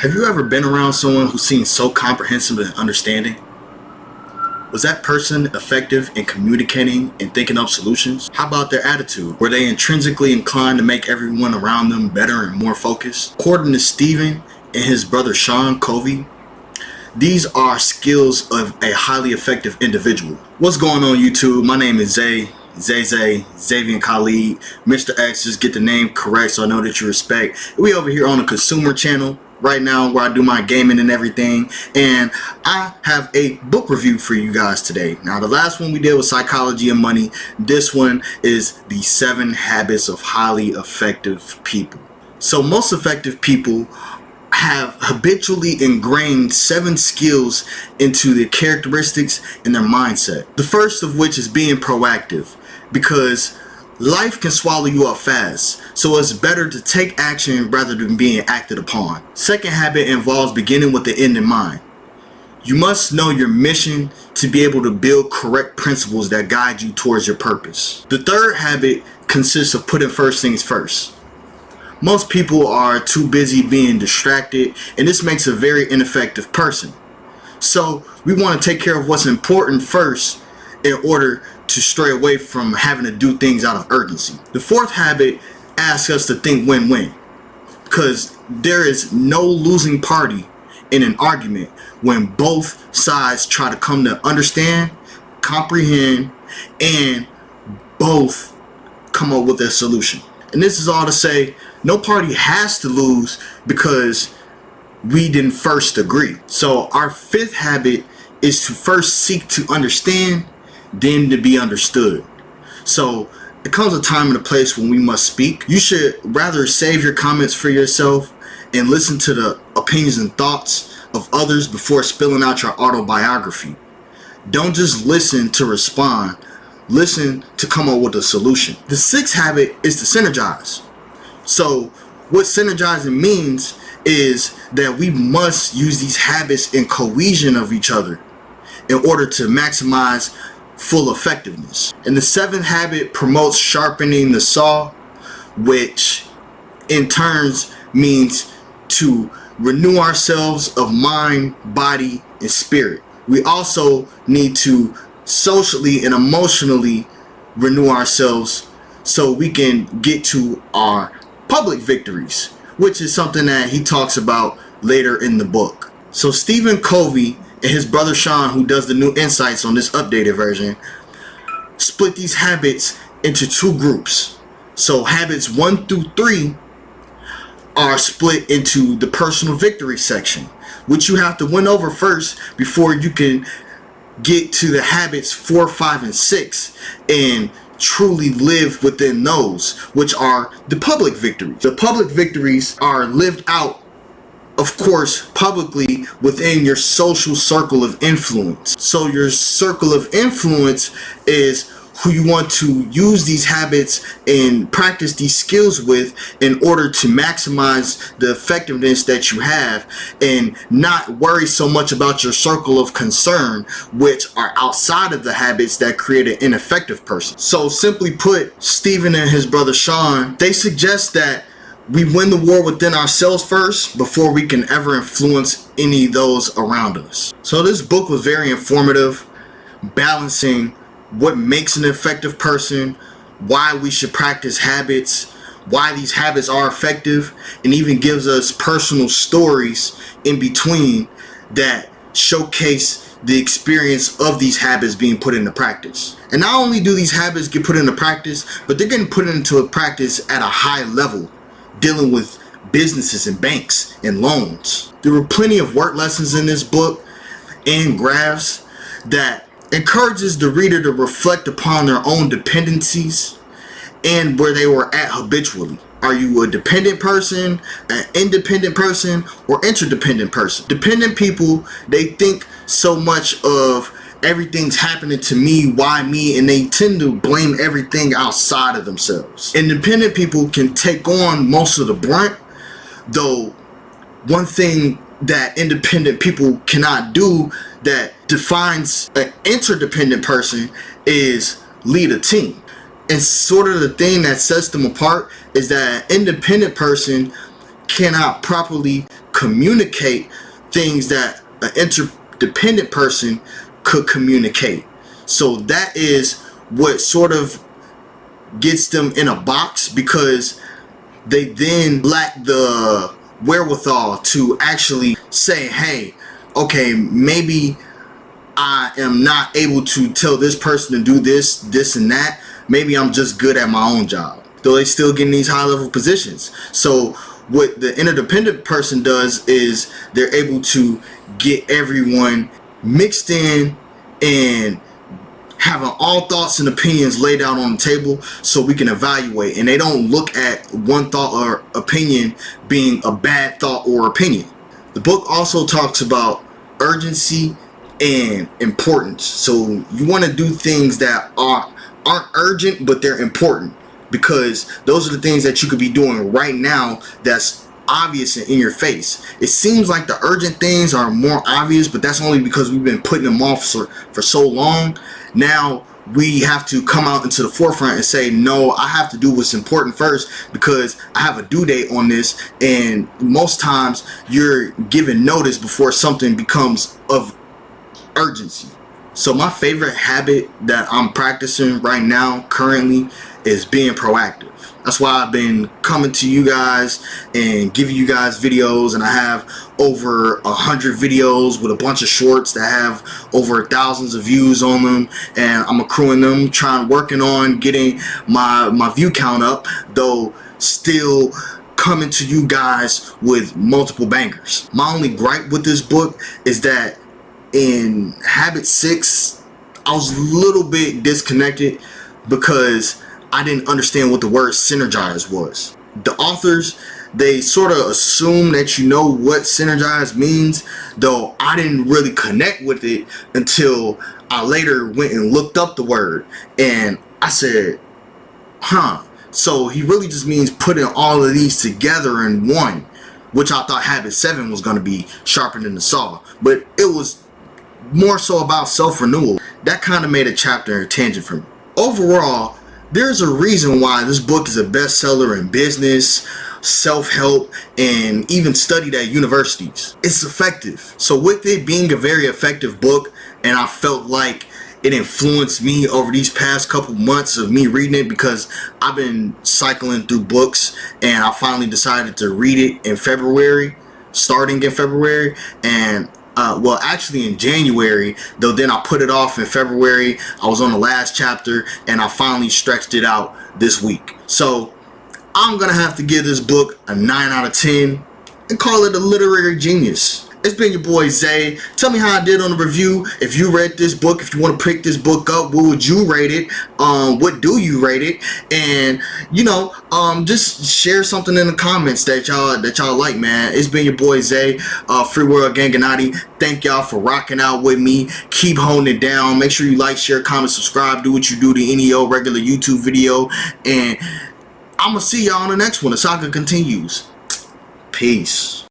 Have you ever been around someone who seems so comprehensive and understanding? Was that person effective in communicating and thinking up solutions? How about their attitude? Were they intrinsically inclined to make everyone around them better and more focused? According to Stephen and his brother Sean Covey, these are skills of a highly effective individual. What's going on, YouTube? My name is Xavier Khalid. Mr. X, just get the name correct so I know that you respect. We over here on the consumer channel right now where I do my gaming and everything, and I have a book review for you guys today. Now, the last one we did was Psychology and Money. This one is the 7 Habits of Highly Effective People. So most effective people have habitually ingrained 7 skills into their characteristics and their mindset. The first of which is being proactive, because life can swallow you up fast, so it's better to take action rather than being acted upon. Second habit involves beginning with the end in mind. You must know your mission to be able to build correct principles that guide you towards your purpose. The third habit consists of putting first things first. Most people are too busy being distracted, and this makes a very ineffective person. So we want to take care of what's important first in order to stray away from having to do things out of urgency. The fourth habit asks us to think win-win, because there is no losing party in an argument when both sides try to come to understand, comprehend, and both come up with a solution. And this is all to say, no party has to lose because we didn't first agree. So our fifth habit is to first seek to understand, then to be understood. So there comes a time and a place when we must speak. You should rather save your comments for yourself and listen to the opinions and thoughts of others before spilling out your autobiography. Don't just listen to respond. Listen to come up with a solution. The sixth habit is to synergize. So what synergizing means is that we must use these habits in cohesion of each other in order to maximize full effectiveness. And the seventh habit promotes sharpening the saw, which in turns means to renew ourselves of mind, body, and spirit. We also need to socially and emotionally renew ourselves so we can get to our public victories, which is something that he talks about later in the book. So Stephen Covey and his brother Sean, who does the new insights on this updated version, split these habits into 2 groups. So habits 1 through 3 are split into the personal victory section, which you have to win over first before you can get to the habits 4, 5, and 6 and truly live within those, which are the public victories. The public victories are lived out, of course, publicly within your social circle of influence. So your circle of influence is who you want to use these habits and practice these skills with in order to maximize the effectiveness that you have and not worry so much about your circle of concern, which are outside of the habits that create an ineffective person. So simply put, Stephen and his brother Sean, they suggest that we win the war within ourselves first before we can ever influence any of those around us. So this book was very informative, balancing what makes an effective person, why we should practice habits, why these habits are effective, and even gives us personal stories in between that showcase the experience of these habits being put into practice. And not only do these habits get put into practice, but they're getting put into practice at a high level, dealing with businesses and banks and loans. There were plenty of work lessons in this book and graphs that encourages the reader to reflect upon their own dependencies and where they were at habitually. Are you a dependent person, an independent person, or interdependent person? Dependent people, they think so much of everything's happening to me, why me, and they tend to blame everything outside of themselves. Independent people can take on most of the brunt, though one thing that independent people cannot do that defines an interdependent person is lead a team. And sort of the thing that sets them apart is that an independent person cannot properly communicate things that an interdependent person could communicate. So that is what sort of gets them in a box, because they then lack the wherewithal to actually say, hey, okay, maybe I am not able to tell this person to do this, and that. Maybe I'm just good at my own job. Though they still get in these high level positions. So what the interdependent person does is they're able to get everyone mixed in and having all thoughts and opinions laid out on the table so we can evaluate. And they don't look at one thought or opinion being a bad thought or opinion. The book also talks about urgency and importance. So you want to do things that aren't urgent, but they're important, because those are the things that you could be doing right now that's obvious and in your face. It seems like the urgent things are more obvious, but that's only because we've been putting them off for so long. Now we have to come out into the forefront and say, no, I have to do what's important first, because I have a due date on this. And most times you're given notice before something becomes of urgency. So my favorite habit that I'm practicing right now currently is being proactive. That's why I've been coming to you guys and giving you guys videos, and I have over 100 videos with a bunch of shorts that have over thousands of views on them, and I'm accruing them, working on getting my view count up, though still coming to you guys with multiple bangers. My only gripe with this book is that in habit 6 I was a little bit disconnected because I didn't understand what the word synergize was. The authors, they sort of assume that you know what synergize means, though I didn't really connect with it until I later went and looked up the word, and I said, so he really just means putting all of these together in one, which I thought habit 7 was going to be sharpening the saw, but it was more so about self-renewal. That kind of made a chapter a tangent for me. Overall, there's a reason why this book is a bestseller in business, self-help, and even studied at universities. It's effective. So with it being a very effective book, and I felt like it influenced me over these past couple months of me reading it, because I've been cycling through books, and I finally decided to read it in February, starting in February, and well, actually in January, though then I put it off in February. I was on the last chapter, and I finally stretched it out this week. So I'm gonna have to give this book a 9 out of 10 and call it a literary genius. It's been your boy Zay. Tell me how I did on the review. If you read this book, if you want to pick this book up, what would you rate it? What do you rate it? And you know, just share something in the comments that y'all like, man. It's been your boy Zay, Free World Ganganati. Thank y'all for rocking out with me. Keep holding it down. Make sure you like, share, comment, subscribe. Do what you do to any old regular YouTube video, and I'm gonna see y'all on the next one. The saga continues. Peace.